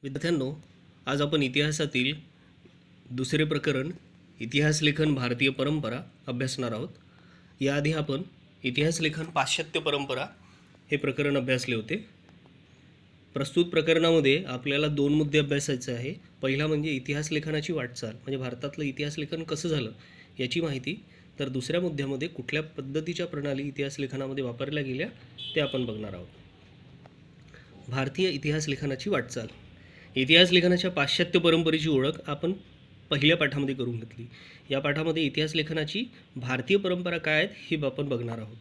विद्यार्थ्यांनो, आज आपण इतिहासातील दुसरे प्रकरण इतिहास लेखन भारतीय परंपरा अभ्यासणार आहोत. याआधी आपण इतिहास लेखन पाश्चात्य परंपरा हे प्रकरण अभ्यासले होते. प्रस्तुत प्रकरणामध्ये आपल्याला 2 मुद्दे अभ्यासायचे आहे. पहिला म्हणजे इतिहास लेखनाची वाटचाल, म्हणजे भारतातलं इतिहास लेखन कसं झालं याची माहिती. तर दुसऱ्या मुद्द्यामध्ये कुठल्या पद्धतीच्या प्रणाली इतिहास लेखनामध्ये वापरल्या गेल्या ते आपण बघणार आहोत. भारतीय इतिहास लेखनाची वाटचाल. इतिहास लेखनाच्या पाश्चात्य परंपरेची ओळख आपण पहिल्या पाठामध्ये करून घेतली. या पाठामध्ये इतिहास लेखनाची भारतीय परंपरा काय आहेत हे आपण बघणार आहोत.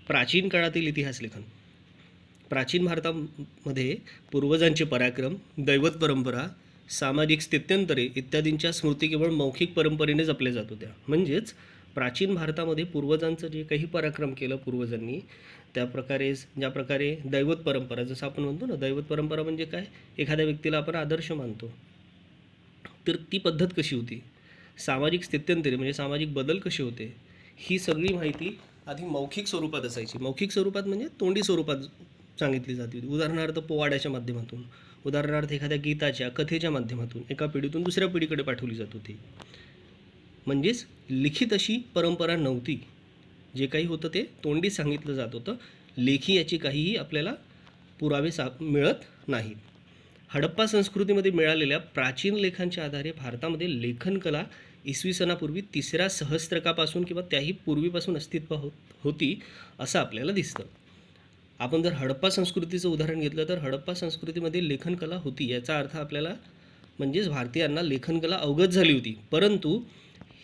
प्राचीन काळातील इतिहास लेखन. प्राचीन भारतामध्ये पूर्वजांचे पराक्रम, दैवत परंपरा, सामाजिक स्थित्यंतरे इत्यादींच्या स्मृती केवळ मौखिक परंपरेने जपल्या जात होत्या. म्हणजेच प्राचीन भारतामध्ये पूर्वजांचं जे काही पराक्रम केलं पूर्वजांनी, ज्या प्रकारे दैवत परंपरा, जसं आपण म्हणतो ना, दैवत परंपरा म्हणजे काय, एखाद्या व्यक्तीला आपण आदर्श मानतो, तर ती पद्धत कशी होती, सामाजिक स्थित्यंतरे म्हणजे सामाजिक बदल कसे होते, ही सगळी माहिती आधी मौखिक स्वरूपात असायची. मौखिक स्वरूपात म्हणजे तोंडी स्वरूपात सांगितली जाते. उदाहरणार्थ पोवाड्याच्या माध्यमातून, उदाहरणार्थ एखाद्या गीताच्या कथेच्या माध्यमातून एका पिढीतून दुसऱ्या पिढीकडे पाठवली जात होती. म्हणजेच लिखित अशी परंपरा नव्हती. जे काही होतं ते तोंडी सांगितलं जात होतं. लेखी याची काहीही आपल्याला पुरावे मिळत नाहीत. हडप्पा संस्कृतीमध्ये मिळालेल्या प्राचीन लेखांच्या आधारे भारतामध्ये लेखनकला इसवी सनापूर्वी 3ऱ्या सहस्त्रकापासून किंवा त्याही पूर्वीपासून अस्तित्वात होती असं आपल्याला दिसतं. आपण जर हडप्पा संस्कृतीचं उदाहरण घेतलं तर हडप्पा संस्कृतीमध्ये लेखनकला होती, याचा अर्थ आपल्याला म्हणजेच भारतीयांना लेखनकला अवगत झाली होती. परंतु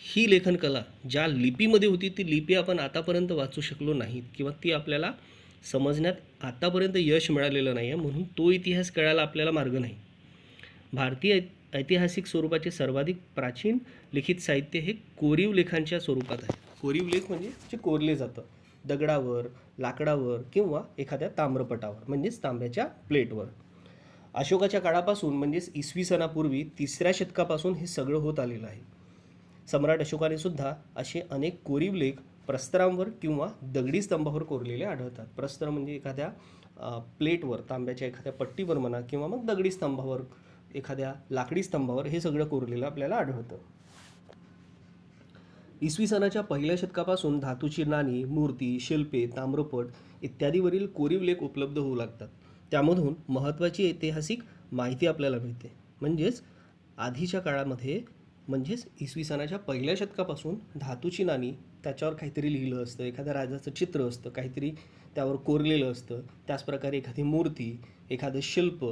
ही लेखनकला ज्या लिपीमध्ये होती ती लिपी आपण आतापर्यंत वाचू शकलो नाहीत किंवा ती आपल्याला समजण्यात आतापर्यंत यश मिळालेलं नाही आहे, म्हणून तो इतिहास कळायला आपल्याला मार्ग नाही. भारतीय ऐतिहासिक स्वरूपाचे सर्वाधिक प्राचीन लिखित साहित्य हे कोरीव लेखांच्या स्वरूपात आहे. कोरीव लेख म्हणजे जे कोरले जातं दगडावर, लाकडावर किंवा एखाद्या ताम्रपटावर, म्हणजेच तांब्याच्या प्लेटवर. अशोकाच्या काळापासून म्हणजेच इसवी सनापूर्वी 3ऱ्या शतकापासून हे सगळं होत आलेलं आहे. सम्राट अशोकाने सुद्धा असे अनेक कोरीव लेख प्रस्तरांवर किंवा दगडी स्तंभावर कोरलेले आढळतात. प्रस्तर म्हणजे एखाद्या प्लेटवर, तांब्याच्या एखाद्या पट्टीवर म्हणा, किंवा मग दगडी स्तंभावर, एखाद्या लाकडी स्तंभावर हे सगळं कोरलेलं आपल्याला आढळतं. इसवी सनाच्या पहिल्या शतकापासून धातूची नाणी, मूर्ती, शिल्पे, ताम्रपट इत्यादीवरील कोरीव लेख उपलब्ध होऊ लागतात. त्यामधून महत्त्वाची ऐतिहासिक माहिती आपल्याला मिळते. म्हणजेच आधीच्या काळामध्ये, म्हणजेच इसवी सनाच्या पहिल्या शतकापासून धातूची नाणी, त्याच्यावर काहीतरी लिहिलं असतं, एखाद्या राजाचं चित्र असतं, काहीतरी त्यावर कोरलेलं असतं. त्याचप्रकारे एखादी मूर्ती, एखादं शिल्प,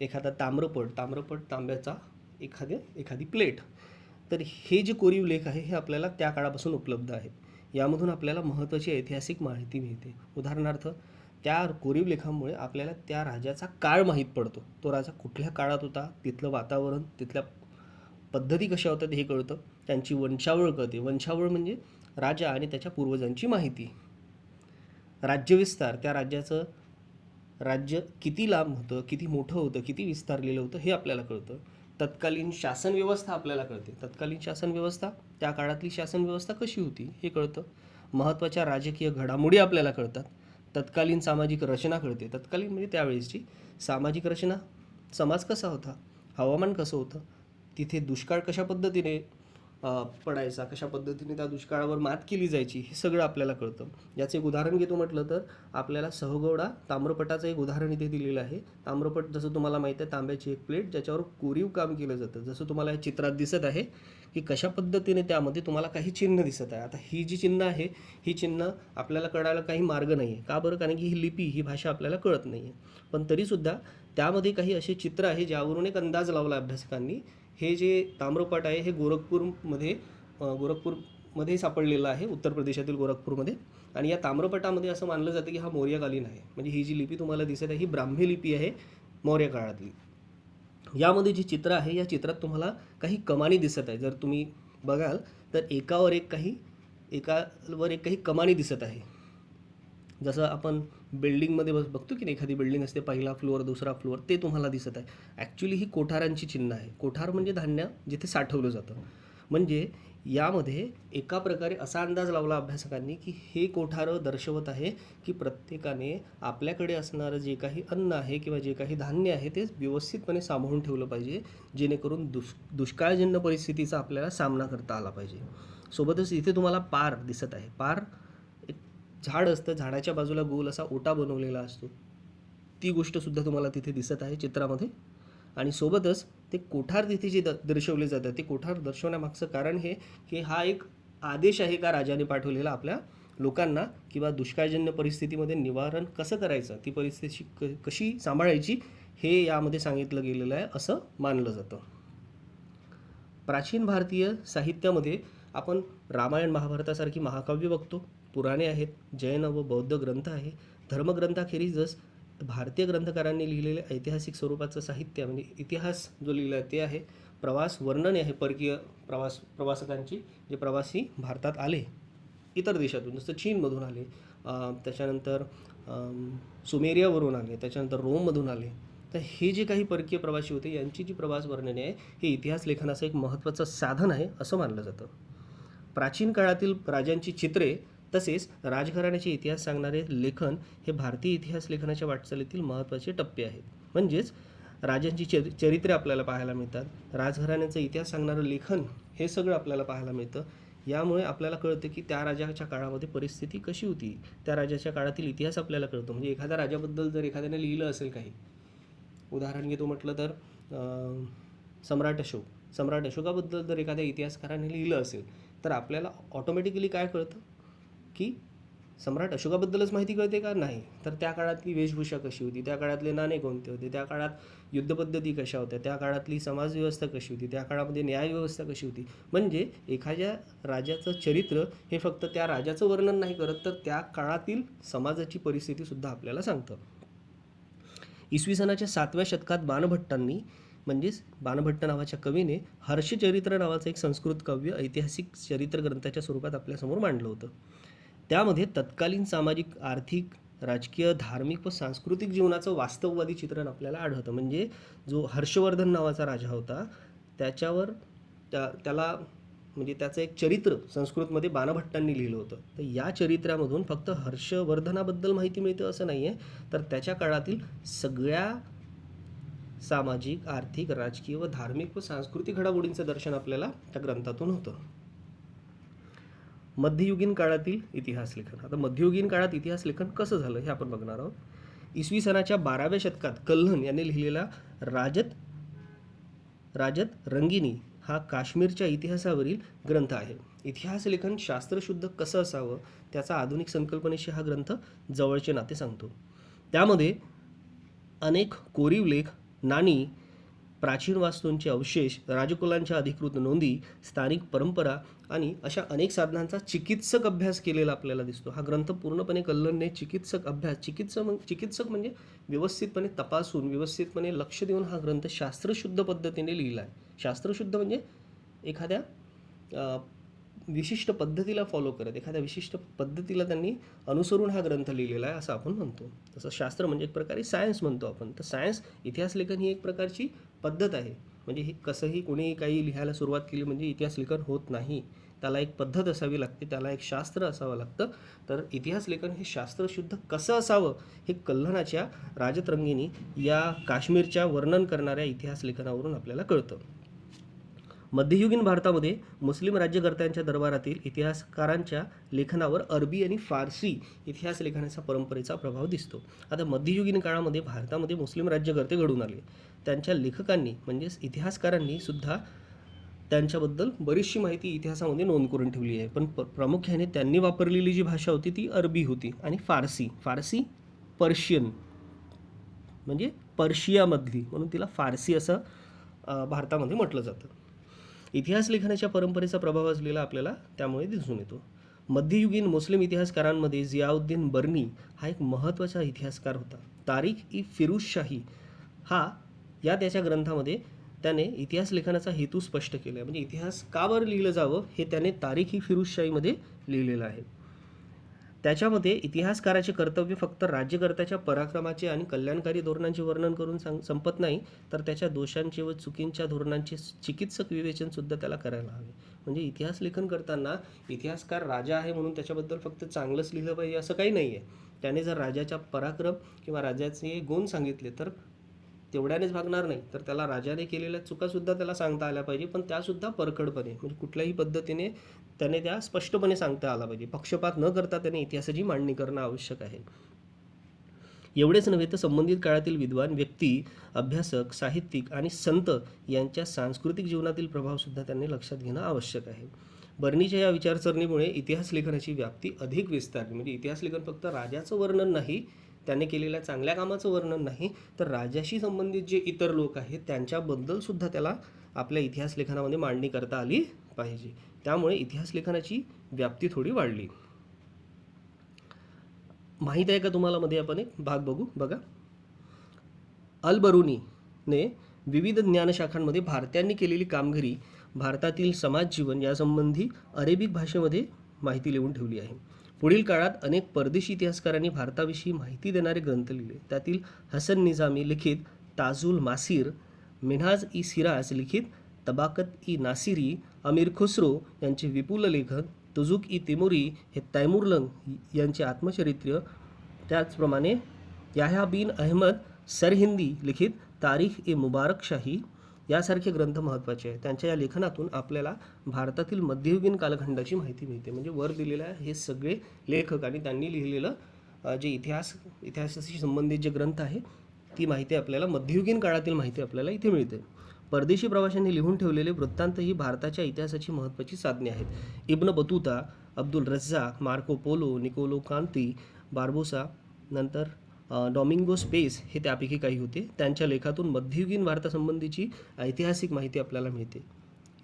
एखादा ताम्रपट तांब्याचा एखादी प्लेट. तर हे जे कोरीव लेख आहे हे आपल्याला त्या काळापासून उपलब्ध आहेत. यामधून आपल्याला महत्त्वाची ऐतिहासिक माहिती मिळते. उदाहरणार्थ त्या कोरीव लेखांमुळे आपल्याला त्या राजाचा काळ माहीत पडतो. तो राजा कुठल्या काळात होता, तिथलं वातावरण, तिथल्या पद्धती कशा होतात हे कळतं. त्यांची वंशावळ कळते. वंशावळ म्हणजे राजा आणि त्याच्या पूर्वजांची माहिती. राज्यविस्तार, त्या राज्याचं राज्य किती लांब होतं, किती मोठं होतं, किती विस्तारलेलं होतं हे आपल्याला कळतं. तत्कालीन शासन व्यवस्था आपल्याला कळते. तत्कालीन शासन व्यवस्था, त्या काळातली शासन व्यवस्था कशी होती हे कळतं. महत्त्वाच्या राजकीय घडामोडी आपल्याला कळतात. तत्कालीन सामाजिक रचना कळते. तत्कालीन म्हणजे त्यावेळेसची सामाजिक रचना, समाज कसा होता, हवामान कसं होतं, तिथे दुष्काळ कशा पद्धतीने पडायचा, कशा पद्धतीने त्या दुष्काळावर मात केली जायची, हे सगळं आपल्याला कळतं. याचं एक उदाहरण घेतो म्हटलं तर आपल्याला सहगौडा ताम्रपटाचं एक उदाहरण इथे दिलेलं आहे. ताम्रपट, जसं तुम्हाला माहीत आहे, तांब्याची एक प्लेट ज्याच्यावर कोरीव काम केलं जातं. जसं तुम्हाला या चित्रात दिसत आहे की कशा पद्धतीने त्यामध्ये तुम्हाला काही चिन्ह दिसत आहे. आता ही जी चिन्ह आहे, ही चिन्ह आपल्याला कळायला काही मार्ग नाही आहे. का बरं? कारण की ही लिपी, ही भाषा आपल्याला कळत नाही आहे. पण तरीसुद्धा त्यामध्ये काही असे चित्र आहे ज्यावरून एक अंदाज लावला अभ्यासकांनी. हे जे ताम्रपट आहे हे गोरखपूरमध्ये सापडलेलं आहे, उत्तर प्रदेशातील गोरखपूरमध्ये. आणि या ताम्रपटामध्ये असं मानलं जातं की हा मौर्यकालीन आहे. म्हणजे ही जी लिपी तुम्हाला दिसत आहे ही ब्राह्मी लिपी आहे, मौर्य काळातली. यामध्ये जे चित्र आहे, या चित्रात तुम्हाला काही कमानी दिसत आहे. जर तुम्ही बघाल तर एकावर एक काही कमानी दिसत आहे. जसं आपण बिल्डिंगमध्ये बघतो की नाही, एखादी बिल्डिंग असते, पहिला फ्लोअर, दुसरा फ्लोअर, ते तुम्हाला दिसत आहे. ॲक्च्युली ही कोठारांची चिन्ह आहे. कोठार म्हणजे धान्य जिथे साठवलं जातं. म्हणजे यामध्ये एका प्रकारे असा अंदाज लावला अभ्यासकांनी की हे कोठारं दर्शवत आहे की प्रत्येकाने आपल्याकडे असणारं जे काही अन्न आहे किंवा जे काही धान्य आहे ते व्यवस्थितपणे सांभाळून ठेवलं पाहिजे, जेणेकरून दुष्काळजन्य परिस्थितीचा आपल्याला सामना करता आला पाहिजे. सोबतच इथे तुम्हाला पार दिसत आहे. पार एक झाड असतं, झाडाच्या बाजूला गोल असा ओटा बनवलेला असतो, ती गोष्टसुद्धा तुम्हाला तिथे दिसत आहे चित्रामध्ये. आणि सोबतच ते कोठार तिथे जे दर्शवले जातात, ते कोठार दर्शवण्यामागचं कारण हे की हा एक आदेश आहे का राजाने पाठवलेला आपल्या लोकांना, किंवा दुष्काळजन्य परिस्थितीमध्ये निवारण कसं करायचं, ती परिस्थिती कशी सांभाळायची, हे यामध्ये सांगितलं गेलेलं आहे असं मानलं जातं. प्राचीन भारतीय साहित्यामध्ये आपण रामायण महाभारतासारखी महाकाव्य बघतो, पुराणे आहेत, जैन व बौद्ध ग्रंथ आहे. धर्मग्रंथाखेरीजच भारतीय ग्रंथकारांनी लिहिलेले ऐतिहासिक स्वरूपाचं साहित्य म्हणजे इतिहास जो लिहिला आहे ते आहे. प्रवास वर्णने आहे, परकीय प्रवासकांची, जे प्रवासी भारतात आले इतर देशातून, जसं चीनमधून आले, त्याच्यानंतर सुमेरियावरून आले, त्याच्यानंतर रोममधून आले. तर हे जे काही परकीय प्रवासी होते यांची जी प्रवास वर्णने आहे हे इतिहास लेखनाचं एक महत्त्वाचं साधन आहे असं मानलं जातं. प्राचीन काळातील राजांची चित्रे तसेच राजघराण्याचे इतिहास सांगणारे लेखन हे भारतीय इतिहास लेखनाच्या वाटचालीतील महत्त्वाचे टप्पे आहेत. म्हणजेच राजांची चरित्रे आपल्याला पाहायला मिळतात, राजघराण्याचा इतिहास सांगणारं लेखन हे सगळं आपल्याला पाहायला मिळतं. यामुळे आपल्याला कळतं की त्या राजाच्या काळामध्ये परिस्थिती कशी होती, त्या राजाच्या काळातील इतिहास आपल्याला कळतो. म्हणजे एखाद्या राजाबद्दल जर एखाद्याने लिहिलं असेल काही, उदाहरण घेतो म्हटलं तर सम्राट अशोकाबद्दल जर एखाद्या इतिहासकाराने लिहिलं असेल तर आपल्याला ऑटोमॅटिकली काय कळतं की सम्राट अशोकाबद्दलच माहिती कळते का? नाही. तर त्या काळातली वेशभूषा कशी होती, त्या काळातले नाणे कोणते होते, त्या काळात युद्धपद्धती कशा होत्या, त्या काळातली समाजव्यवस्था कशी होती, त्या काळामध्ये न्यायव्यवस्था कशी होती. म्हणजे एखाद्या राजाचं चरित्र हे फक्त त्या राजाचं वर्णन नाही करत, तर त्या काळातील समाजाची परिस्थितीसुद्धा आपल्याला सांगतं. इसवी सनाच्या 7व्या शतकात बाणभट्टांनी, म्हणजेच बाणभट्ट नावाच्या कवीने हर्षचरित्र नावाचं एक संस्कृत काव्य ऐतिहासिक चरित्र ग्रंथाच्या स्वरूपात आपल्यासमोर मांडलं होतं. त्यामध्ये तत्कालीन सामाजिक, आर्थिक, राजकीय, धार्मिक व सांस्कृतिक जीवनाचं वास्तववादी चित्रण आपल्याला आढळतं. म्हणजे जो हर्षवर्धन नावाचा राजा होता त्याच्यावर त्याला म्हणजे त्याचं एक चरित्र संस्कृतमध्ये बाणभट्टांनी लिहिलं होतं. तर या चरित्रामधून फक्त हर्षवर्धनाबद्दल माहिती मिळतं असं नाही आहे, तर त्याच्या काळातील सगळ्या सामाजिक, आर्थिक, राजकीय व धार्मिक व सांस्कृतिक घडामोडींचं दर्शन आपल्याला त्या ग्रंथातून होतं. मध्ययुगीन काळातील इतिहास लेखन. आता मध्ययुगीन काळात इतिहास लेखन कसं झालं हे आपण बघणार आहोत. इसवी सनाच्या 12व्या शतकात कल्हण यांनी लिहिलेला राजत रंगिनी हा काश्मीरच्या इतिहासावरील ग्रंथ आहे. इतिहास लेखन शास्त्रशुद्ध कसं असावं त्याचा आधुनिक संकल्पनेशी हा ग्रंथ जवळचे नाते सांगतो. त्यामध्ये अनेक कोरीव लेख, नाणी, प्राचीन वास्तूंचे अवशेष, राजकुलांच्या अधिकृत नोंदी, स्थानिक परंपरा आणि अशा अनेक साधनांचा चिकित्सक अभ्यास केलेला आपल्याला दिसतो. हा ग्रंथ पूर्णपणे कल्हणने चिकित्सक म्हणजे व्यवस्थितपणे तपासून, व्यवस्थितपणे लक्ष देऊन हा ग्रंथ शास्त्रशुद्ध पद्धतीने लिहिला आहे. शास्त्रशुद्ध म्हणजे एखाद्या विशिष्ट पद्धतीला फॉलो करत, एखाद्या विशिष्ट पद्धतीला त्यांनी अनुसरून हा ग्रंथ लिहिलेला आहे असं आपण म्हणतो. तसं शास्त्र म्हणजे एक प्रकारे सायन्स म्हणतो आपण. तर सायन्स, इतिहास लेखन ही एक प्रकारची पद्धत आहे. म्हणजे हे कसंही कोणीही काही लिहायला सुरुवात केली म्हणजे इतिहास लेखन होत नाही. त्याला एक पद्धत असावी लागते, त्याला एक शास्त्र असावं लागतं. तर इतिहास लेखन हे शास्त्रशुद्ध कसं असावं हे कल्हणाच्या राजत रंगिनी या काश्मीरच्या वर्णन करणाऱ्या इतिहास लेखनावरून आपल्याला कळतं. मध्ययुगीन भारतामध्ये मुस्लिम राज्यकर्त्यांच्या दरबारातील इतिहासकारांच्या लेखनावर अरबी आणि फारसी इतिहास लेखनाचा परंपरेचा प्रभाव दिसतो. आता मध्ययुगीन काळामध्ये भारतामध्ये मुस्लिम राज्यकर्ते घडून आले. त्यांच्या लेखकांनी म्हणजेच इतिहासकारांनी सुद्धा त्यांच्याबद्दल बरीचशी माहिती इतिहासामध्ये नोंद करून ठेवली आहे. पण प्रामुख्याने त्यांनी वापरलेली जी भाषा होती ती अरबी होती आणि फारसी पर्शियन म्हणजे पर्शियामधली, म्हणून तिला फारसी असं भारतामध्ये म्हटलं जातं. इतिहास लेखनाच्या परंपरेचा प्रभाव असलेला आपल्याला त्यामुळे दिसून येतो. मध्ययुगीन मुस्लिम इतिहासकारांमध्ये जियाउद्दीन बर्नी हा एक महत्त्वाचा इतिहासकार होता. तारीख-इ-फिरूजशाही हा त्याच्या ग्रंथामध्ये त्याने इतिहास लेखनाचा हेतू स्पष्ट केला आहे. म्हणजे इतिहास का बरं लिहिलं जावं हे त्याने तारीख-इ-फिरूजशाहीमध्ये लिहिलेलं आहे. त्याच्यामध्ये इतिहासकाराचे कर्तव्य फक्त राज्यकर्त्याच्या पराक्रमाचे आणि कल्याणकारी धोरणांचे वर्णन करून संपत नाही, तर त्याच्या दोषांचे व चुकींच्या धोरणांचे चिकित्सक विवेचनसुद्धा त्याला करायला हवे. म्हणजे इतिहास लेखन करताना इतिहासकार राजा आहे म्हणून त्याच्याबद्दल फक्त चांगलंच लिहिलं पाहिजे असं काही नाही आहे. त्याने जर राजाचा पराक्रम किंवा राजाचे गुण सांगितले तर तेवढ्यानेच भागणार नाही, तर त्याला राजाने केलेल्या चुकासुद्धा त्याला सांगता आल्या पाहिजे, पण त्यासुद्धा परखडपणे, म्हणजे कुठल्याही पद्धतीने त्याने त्या स्पष्टपणे सांगता आला पाहिजे. पक्षपात न करता त्याने इतिहासाची मांडणी करणं आवश्यक आहे. एवढेच नव्हे तर संबंधित काळातील विद्वान व्यक्ती, अभ्यासक, साहित्यिक आणि संत यांच्या सांस्कृतिक जीवनातील प्रभावसुद्धा त्यांनी लक्षात घेणं आवश्यक आहे. बर्नीच्या या विचारसरणीमुळे इतिहास लेखनाची व्याप्ती अधिक विस्तारली. म्हणजे इतिहास लेखन फक्त राजाचं वर्णन नाही, त्याने केलेल्या चांगल्या कामाचं वर्णन नाही, तर राजाशी संबंधित जे इतर लोक आहेत त्यांच्याबद्दलसुद्धा त्याला आपल्या इतिहास लेखनामध्ये मांडणी करता आली पाहिजे. त्यामुळे इतिहास लेखनाची व्याप्ती थोडी वाढली. माहीत आहे का तुम्हाला, मध्ये आपण एक भाग बघा. अल-बरुनीने विविध ज्ञानशाखांमध्ये भारतीयांनी केलेली कामगिरी, भारतातील समाज जीवन यासंबंधी अरेबिक भाषेमध्ये माहिती लिहून ठेवली आहे. पुढील काळात अनेक परदेशी इतिहासकारांनी भारताविषयी माहिती देणारे ग्रंथ लिहिले. त्यातील हसन निजामी लिखित ताजुल मासीर, मिन्हाज ई सिराज लिखित तबाकत ई नासिरी, अमीर खुसरो यांचे विपुल लेखन, तुजुक ई तिमुरी हे तैमूरलंग यांचे आत्मचरित्र, त्याचप्रमाणे याह्या बिन अहमद सरहिंदी लिखित तारीख ए मुबारक शाही यासारखे ग्रंथ महत्त्वाचे आहेत. त्यांच्या या लेखनातून आपल्याला भारतातील मध्ययुगीन कालखंडाची माहिती मिळते. म्हणजे वर दिलेल्या हे सगळे लेखक आणि त्यांनी लिहिलेलं जे इतिहासाशी संबंधित जे ग्रंथ आहे ती माहिती आपल्याला, मध्ययुगीन काळातील माहिती आपल्याला इथे मिळते. परदेशी प्रवाशांनी लिहून ठेवलेले वृत्तांत ही भारताच्या इतिहासाची महत्त्वाची साधने आहेत. Ibn Battuta, Abdul Razzaq, Marco Polo, Nicolo Conti, Barbosa, नंतर डॉमिंगो स्पेस हे त्यापैकी काही होते. त्यांच्या लेखातून मध्ययुगीन भारतासंबंधीची ऐतिहासिक माहिती आपल्याला मिळते.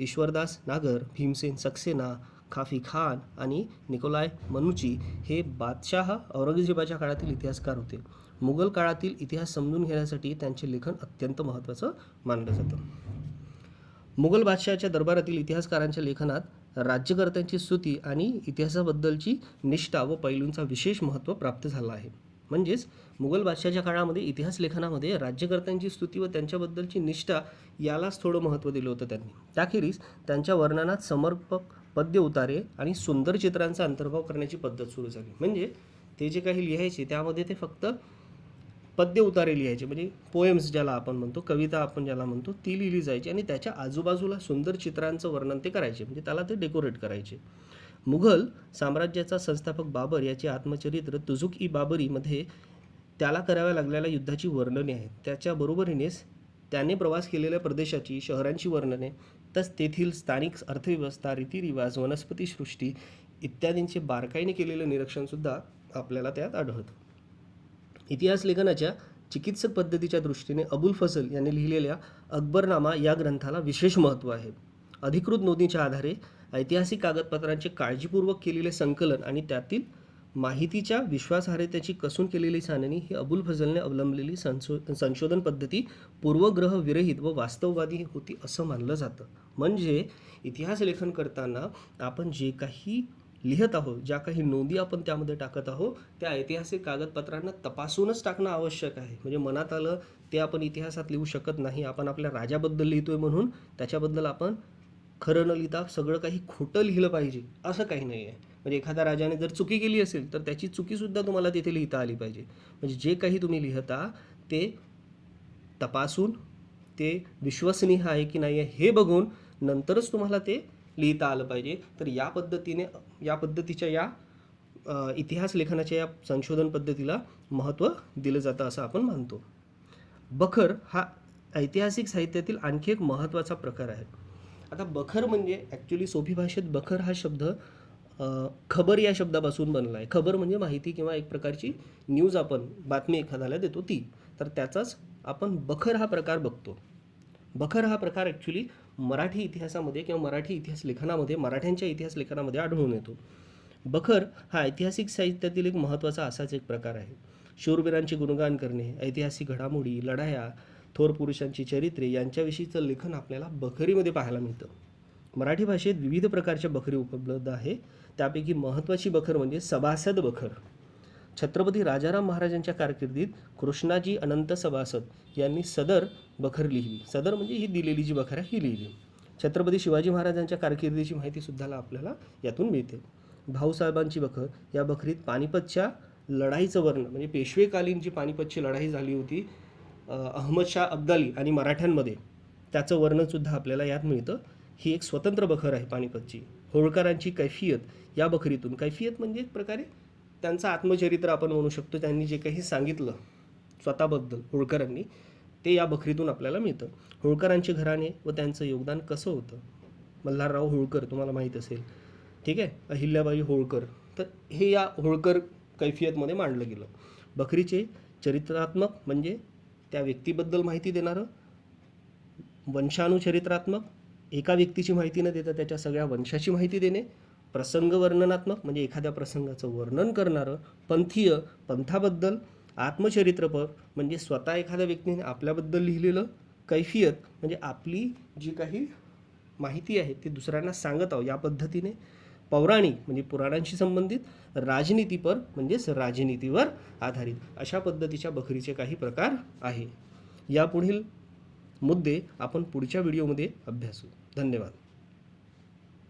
ईश्वरदास नागर, भीमसेन सक्सेना, खाफी खान आणि निकोलाय मनुची हे बादशाह औरंगजेबाच्या काळातील इतिहासकार होते. मुघल काळातील इतिहास समजून घेण्यासाठी त्यांचे लेखन अत्यंत महत्त्वाचं मानलं जातं. मुघल बादशहाच्या दरबारातील इतिहासकारांच्या लेखनात राज्यकर्त्यांची स्तुती आणि इतिहासाबद्दलची निष्ठा व पैलूंचा विशेष महत्त्व प्राप्त झाला आहे. म्हणजेच मुघल बादशहाच्या काळामध्ये इतिहास लेखनामध्ये राज्यकर्त्यांची स्तुती व त्यांच्याबद्दलची निष्ठा यालाच थोडं महत्त्व दिलं होतं त्यांनी. त्याखेरीज त्यांच्या वर्णनात समर्पक पद्य उतारे आणि सुंदर चित्रांचा अंतर्भाव करण्याची पद्धत सुरू झाली. म्हणजे ते जे काही लिहायचे त्यामध्ये ते फक्त पद्य उतारे लिहायचे, म्हणजे पोएम्स ज्याला आपण म्हणतो, कविता आपण ज्याला म्हणतो, ती लिहिली जायची आणि त्याच्या आजूबाजूला सुंदर चित्रांचं वर्णन ते करायचे, म्हणजे त्याला ते डेकोरेट करायचे. मुघल साम्राज्याचा संस्थापक बाबर याचे आत्मचरित्र तुजुक ई बाबरीमध्ये त्याला कराव्या लागलेल्या युद्धाची वर्णने आहेत. त्याच्या बरोबरीनेच त्याने प्रवास केलेल्या प्रदेशाची, शहरांची वर्णने, तस तेथील स्थानिक अर्थव्यवस्था, रीतिरिवाज, वनस्पतीसृष्टी इत्यादींचे बारकाईने केलेलं निरीक्षणसुद्धा आपल्याला त्यात आढळतं. इतिहास लेखनाच्या चिकित्सक पद्धतीच्या दृष्टीने अबुल फजल यांनी लिहिलेल्या अकबरनामा या ग्रंथाला विशेष महत्त्व आहे. अधिकृत नोंदीच्या आधारे ऐतिहासिक कागदपत्रांचे काळजीपूर्वक केलेले संकलन आणि त्यातील माहितीच्या विश्वासार्हतेची कसून केलेली छाननी ही अबुल फजलने अवलंबलेली संशोधन पद्धती पूर्वग्रहविरहित व वास्तववादी होती असं मानलं जातं. म्हणजे इतिहास लेखन करताना आपण जे काही लिहित आहोत, ज्या काही नोंदी आपण त्यामध्ये टाकत आहोत, त्या ऐतिहासिक कागदपत्रांना तपासूनच टाकणं आवश्यक आहे. म्हणजे मनात आलं ते आपण इतिहासात लिहू शकत नाही. आपण आपल्या राजाबद्दल लिहितोय म्हणून त्याच्याबद्दल आपण खरं न लिहिता सगळं काही खोटं लिहिलं पाहिजे असं काही नाही आहे. म्हणजे एखाद्या राजाने जर चुकी केली असेल तर त्याची चुकीसुद्धा तुम्हाला तिथे लिहिता आली पाहिजे. म्हणजे जे काही तुम्ही लिहिता ते तपासून, ते विश्वसनीय आहे की नाही आहे हे बघून नंतरच तुम्हाला ते लिहिता आलं पाहिजे. तर या पद्धतीच्या या इतिहास लेखनाच्या या संशोधन पद्धतीला महत्त्व दिलं जातं असं आपण मानतो. बखर हा ऐतिहासिक साहित्यातील आणखी एक महत्त्वाचा प्रकार आहे. आता बखर म्हणजे ॲक्च्युली सोपी भाषेत बखर हा शब्द खबर या शब्दापासून बनला आहे. खबर म्हणजे माहिती किंवा एक प्रकारची न्यूज, आपण बातमी एखाद्याला देतो ती, तर त्याचाच आपण बखर हा प्रकार बघतो. बखर हा प्रकार ॲक्च्युली मराठी इतिहासामध्ये किंवा मराठी इतिहास लेखनामध्ये, मराठ्यांच्या इतिहास लेखनामध्ये आढळून येतो. बखर हा ऐतिहासिक साहित्यातील एक महत्त्वाचा असाच एक प्रकार आहे. शूरवीरांचे गुणगान करणे, ऐतिहासिक घडामोडी, लढाया, थोर पुरुषांची चरित्रे यांच्याविषयीचं लेखन आपल्याला बखरीमध्ये पाहायला मिळतं. मराठी भाषेत विविध प्रकारच्या बखरी उपलब्ध आहे. त्यापैकी महत्त्वाची बखर म्हणजे सभासद बखर. छत्रपती राजाराम महाराजांच्या कारकिर्दीत कृष्णाजी अनंत सभासद यांनी सदर बखर लिहिली. सदर म्हणजे ही दिलेली जी बखर आहे ही लिहिली. छत्रपती शिवाजी महाराजांच्या कारकिर्दीची माहितीसुद्धा आपल्याला यातून मिळते. भाऊसाहेबांची बखर, या बखरीत पानिपतच्या लढाईचं वर्णन म्हणजे पेशवेकालीन जी पानिपतची लढाई झाली होती अहमदशाह अब्दाली आणि मराठ्यांमध्ये, त्याचं वर्णनसुद्धा आपल्याला यात मिळतं. ही एक स्वतंत्र बखर आहे पानिपतची. होळकरांची कैफियत, या बखरीतून, कैफियत म्हणजे एक प्रकारे त्यांचं आत्मचरित्र आपण म्हणू शकतो. त्यांनी जे काही सांगितलं स्वतःबद्दल होळकरांनी, ते या बखरीतून आपल्याला मिळतं. होळकरांचे घराणे व त्यांचं योगदान कसं होतं. मल्हारराव होळकर तुम्हाला माहीत असेल, ठीक आहे, अहिल्याबाई होळकर, तर हे या होळकर कैफियतमध्ये मांडलं गेलं. बखरीचे चरित्रात्मक म्हणजे त्या व्यक्तीबद्दल माहिती देणारं, वंशानुचरित्रात्मक, एका व्यक्तीची माहिती न देता त्याच्या सगळ्या वंशाची माहिती देणे, प्रसंग वर्णनात्मक म्हणजे एखाद्या प्रसंगाचं वर्णन करणारं, पंथीय पंथाबद्दल, आत्मचरित्रपर म्हणजे स्वतः एखाद्या व्यक्तीने आपल्याबद्दल लिहिलेलं, कैफियत म्हणजे आपली जी काही माहिती आहे ती दुसऱ्यांना सांगत आहोत या पद्धतीने, पौराणिक म्हणजे पुराणांशी संबंधित, राजनीतीपर म्हणजेच राजनीतीवर आधारित, अशा पद्धतीच्या बखरीचे काही प्रकार आहे. यापुढील मुद्दे आपण पुढच्या व्हिडिओमध्ये अभ्यासू. धन्यवाद.